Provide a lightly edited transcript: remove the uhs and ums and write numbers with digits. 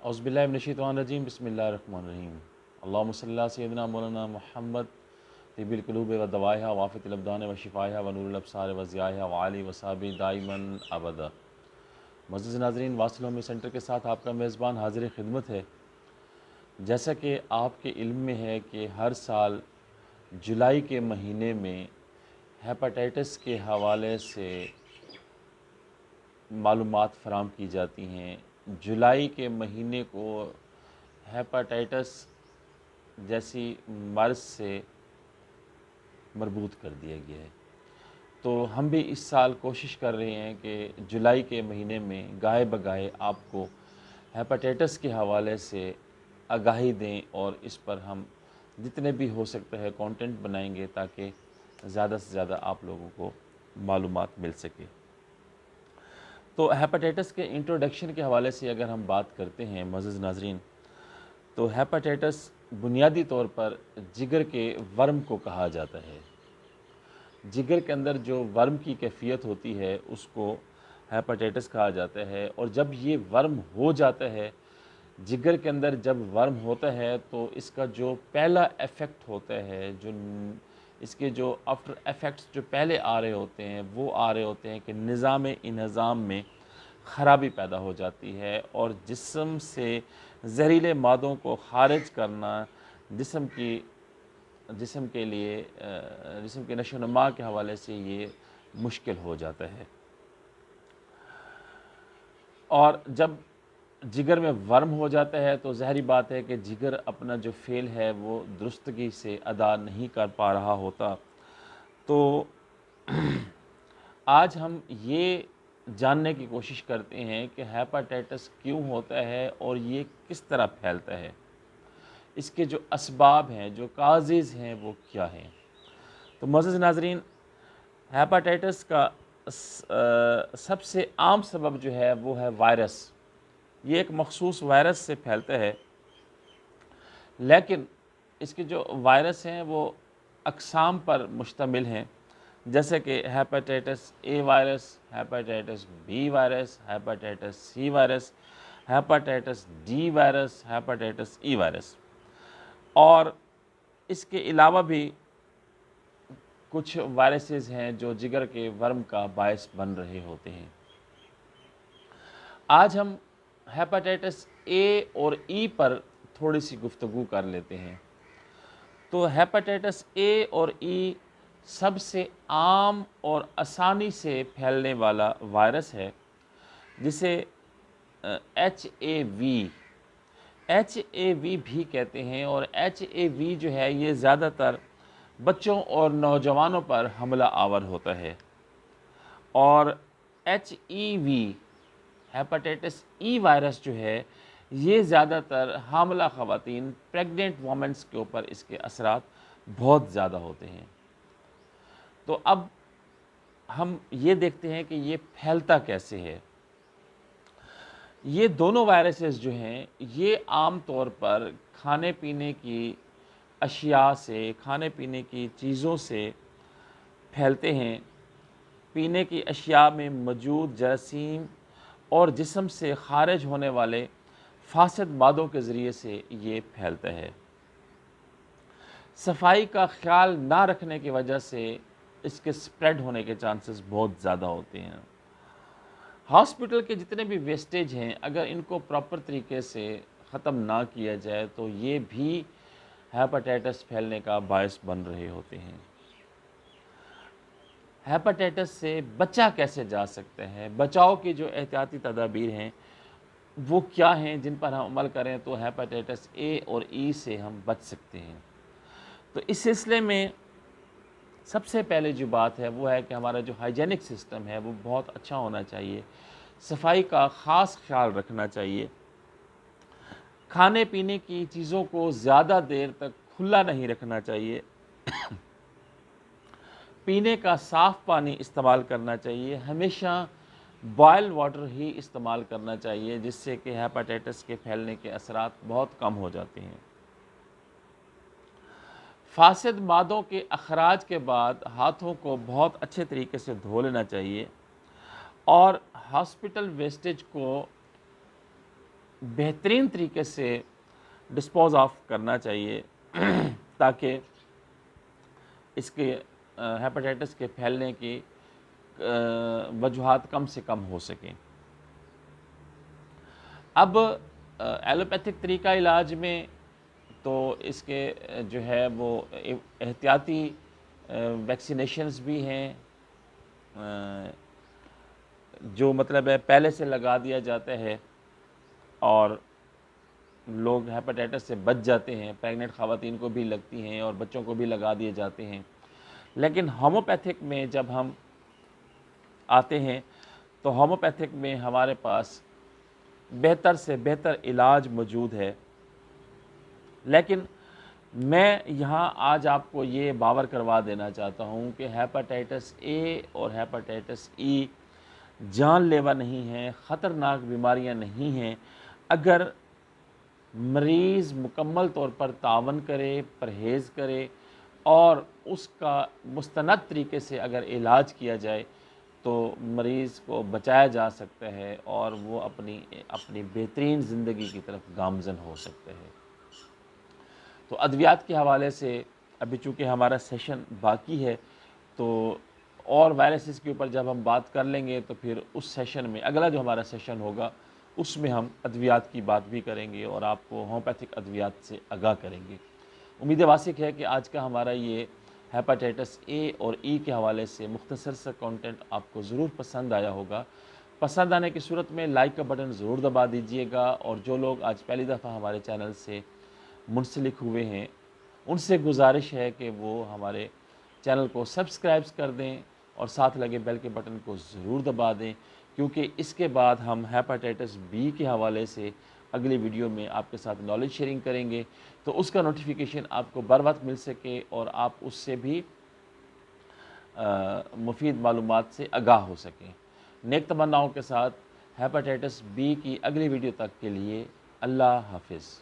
औज़ुबिल्लाहि मिनश्शैतानिर्रजीम बिस्मिल्लाहिर्रहमानिर्रहीम। अल्लाहुम्मा सल्ली अला सय्यिदिना मौलाना मुहम्मद तिब्बिल क़ुलूब व दवाइहा व आफ़ियतिल अबदान व शिफ़ाइहा व नूरुल अब्सार व ज़ियाइहा व आलिहि व सहबिही दाइमन अबदा। मुअज़्ज़िज़ नाज़रीन, वासिल होमी सेंटर के साथ आपका मेज़बान हाज़िर ख़िदमत है। जैसा कि आपके इल्म में है कि हर साल जुलाई के महीने में हेपेटाइटिस के हवाले से मालूमात फ़राहम की जाती हैं। जुलाई के महीने को हेपेटाइटिस जैसी मर्ज़ से मरबूत कर दिया गया है। तो हम भी इस साल कोशिश कर रहे हैं कि जुलाई के महीने में गाहे बगाहे आपको हेपेटाइटिस के हवाले से आगाही दें और इस पर हम जितने भी हो सकता है कंटेंट बनाएंगे ताकि ज़्यादा से ज़्यादा आप लोगों को मालूमात मिल सके। तो हेपेटाइटिस के इंट्रोडक्शन के हवाले से अगर हम बात करते हैं मुअज़्ज़िज़ नाज़रीन, तो हेपेटाइटिस बुनियादी तौर पर जिगर के वर्म को कहा जाता है। जिगर के अंदर जो वर्म की कैफ़ियत होती है उसको हेपेटाइटिस कहा जाता है। और जब ये वर्म हो जाता है, जिगर के अंदर जब वर्म होता है तो इसका जो पहला इफ़ेक्ट होता है, इसके जो आफ्टर इफ़ेक्ट्स जो पहले आ रहे होते हैं वो आ रहे होते हैं कि निज़ाम इंहज़ाम में ख़राबी पैदा हो जाती है और जिस्म से जहरीले मादों को ख़ारिज करना जिस्म के लिए जिस्म के नशोनुमा के हवाले से ये मुश्किल हो जाता है। और जब जिगर में वर्म हो जाता है तो ज़ाहिरी बात है कि जिगर अपना जो फ़ेल है वो दुरुस्तगी से अदा नहीं कर पा रहा होता। तो आज हम ये जानने की कोशिश करते हैं कि हेपेटाइटिस क्यों होता है और ये किस तरह फैलता है, इसके जो असबाब हैं, जो काज़ेज़ हैं वो क्या हैं। तो मुअज़्ज़िज़ नाज़रीन, हेपेटाइटिस का सबसे आम सबब जो है वो है वायरस। ये एक मख़सूस वायरस से फैलता है, लेकिन इसके जो वायरस हैं वो अक़साम पर मुश्तमिल हैं, जैसे कि hepatitis A virus, hepatitis B virus, hepatitis C virus, hepatitis D virus, hepatitis E virus. और इसके अलावा भी कुछ वायरसेस हैं जो जिगर के वर्म का बायस बन रहे होते हैं। आज हम हेपेटाइटिस ए और ई पर थोड़ी सी गुफ्तगू कर लेते हैं। तो हेपेटाइटिस ए और ई सबसे आम और आसानी से फैलने वाला वायरस है, जिसे HAV भी कहते हैं। और HAV जो है ये ज़्यादातर बच्चों और नौजवानों पर हमला आवर होता है। और HEV हेपेटाइटिस ई वायरस जो है ये ज़्यादातर हामला ख़वातीन, प्रेग्नेंट वोमेंस के ऊपर इसके असरात बहुत ज़्यादा होते हैं। तो अब हम ये देखते हैं कि ये फैलता कैसे है। ये दोनों वायरसेस जो हैं ये आम तौर पर खाने पीने की अशिया से, खाने पीने की चीज़ों से फैलते हैं। पीने की अशिया में मौजूद जरासीम और जिस्म से ख़ारिज होने वाले फासिद मादों के ज़रिए से ये फैलता है। सफाई का ख्याल ना रखने की वजह से इसके स्प्रेड होने के चांसेस बहुत ज़्यादा होते हैं। हॉस्पिटल के जितने भी वेस्टेज हैं, अगर इनको प्रॉपर तरीके से ख़त्म ना किया जाए तो ये भी हेपेटाइटिस फैलने का बायस बन रहे होते हैं। हेपेटाइटिस से बचा कैसे जा सकता है, बचाव की जो एहतियाती तदाबीर हैं वो क्या हैं जिन पर हम अमल करें तो हेपेटाइटिस ए और ई से हम बच सकते हैं। तो इस सिलसिले में सबसे पहले जो बात है वो है कि हमारा जो हाइजेनिक सिस्टम है वो बहुत अच्छा होना चाहिए। सफाई का ख़ास ख्याल रखना चाहिए। खाने पीने की चीज़ों को ज़्यादा देर तक खुला नहीं रखना चाहिए। पीने का साफ़ पानी इस्तेमाल करना चाहिए। हमेशा बॉयल वाटर ही इस्तेमाल करना चाहिए, जिससे कि हेपेटाइटिस के फैलने के असरात बहुत कम हो जाते हैं। फासिद मादों के अखराज के बाद हाथों को बहुत अच्छे तरीके से धो लेना चाहिए और हॉस्पिटल वेस्टेज को بہترین طریقے سے ڈسپوز آف کرنا چاہیے تاکہ اس کے ہیپاٹائٹس کے پھیلنے کی وجوہات کم سے کم ہو سکیں۔ اب ایلوپیتھک طریقہ علاج میں تو اس کے جو ہے وہ احتیاطی ویکسینیشنز بھی ہیں، جو مطلب ہے پہلے سے لگا دیا جاتا ہے اور لوگ ہیپاٹائٹس سے بچ جاتے ہیں، پریگننٹ خواتین کو بھی لگتی ہیں اور بچوں کو بھی لگا دیے جاتے ہیں۔ لیکن ہومیوپیتھک میں جب ہم آتے ہیں تو ہومیوپیتھک میں ہمارے پاس بہتر سے بہتر علاج موجود ہے، لیکن میں یہاں آج آپ کو یہ باور کروا دینا چاہتا ہوں کہ ہیپاٹائٹس اے اور ہیپاٹائٹس ای جان لیوا نہیں ہیں، خطرناک بیماریاں نہیں ہیں۔ اگر مریض مکمل طور پر تعاون کرے، پرہیز کرے اور اس کا مستند طریقے سے اگر علاج کیا جائے تو مریض کو بچایا جا سکتا ہے اور وہ اپنی بہترین زندگی کی طرف گامزن ہو سکتا ہے۔ تو ادویات کے حوالے سے ابھی چونکہ ہمارا سیشن باقی ہے، تو اور وائرسز کے اوپر جب ہم بات کر لیں گے تو پھر اس سیشن میں اگلا جو ہمارا سیشن ہوگا اس میں ہم ادویات کی بات بھی کریں گے اور آپ کو ہومیوپیتھک ادویات سے آگاہ کریں گے۔ امید واسق ہے کہ آج کا ہمارا یہ ہیپاٹائٹس اے اور ای کے حوالے سے مختصر سا کانٹینٹ آپ کو ضرور پسند آیا ہوگا۔ پسند آنے کی صورت میں لائک کا بٹن ضرور دبا دیجئے گا، اور جو لوگ آج پہلی دفعہ ہمارے چینل سے منسلک ہوئے ہیں ان سے گزارش ہے کہ وہ ہمارے چینل کو سبسکرائب کر دیں اور ساتھ لگے بیل کے بٹن کو ضرور دبا دیں، کیونکہ اس کے بعد ہم ہیپاٹائٹس بی کے حوالے سے اگلی ویڈیو میں آپ کے ساتھ نالج شیئرنگ کریں گے، تو اس کا نوٹیفیکیشن آپ کو بر وقت مل سکے اور آپ اس سے بھی مفید معلومات سے آگاہ ہو سکیں۔ نیک تمناؤں کے ساتھ ہیپاٹائٹس بی کی اگلی ویڈیو تک کے لیے اللہ حافظ۔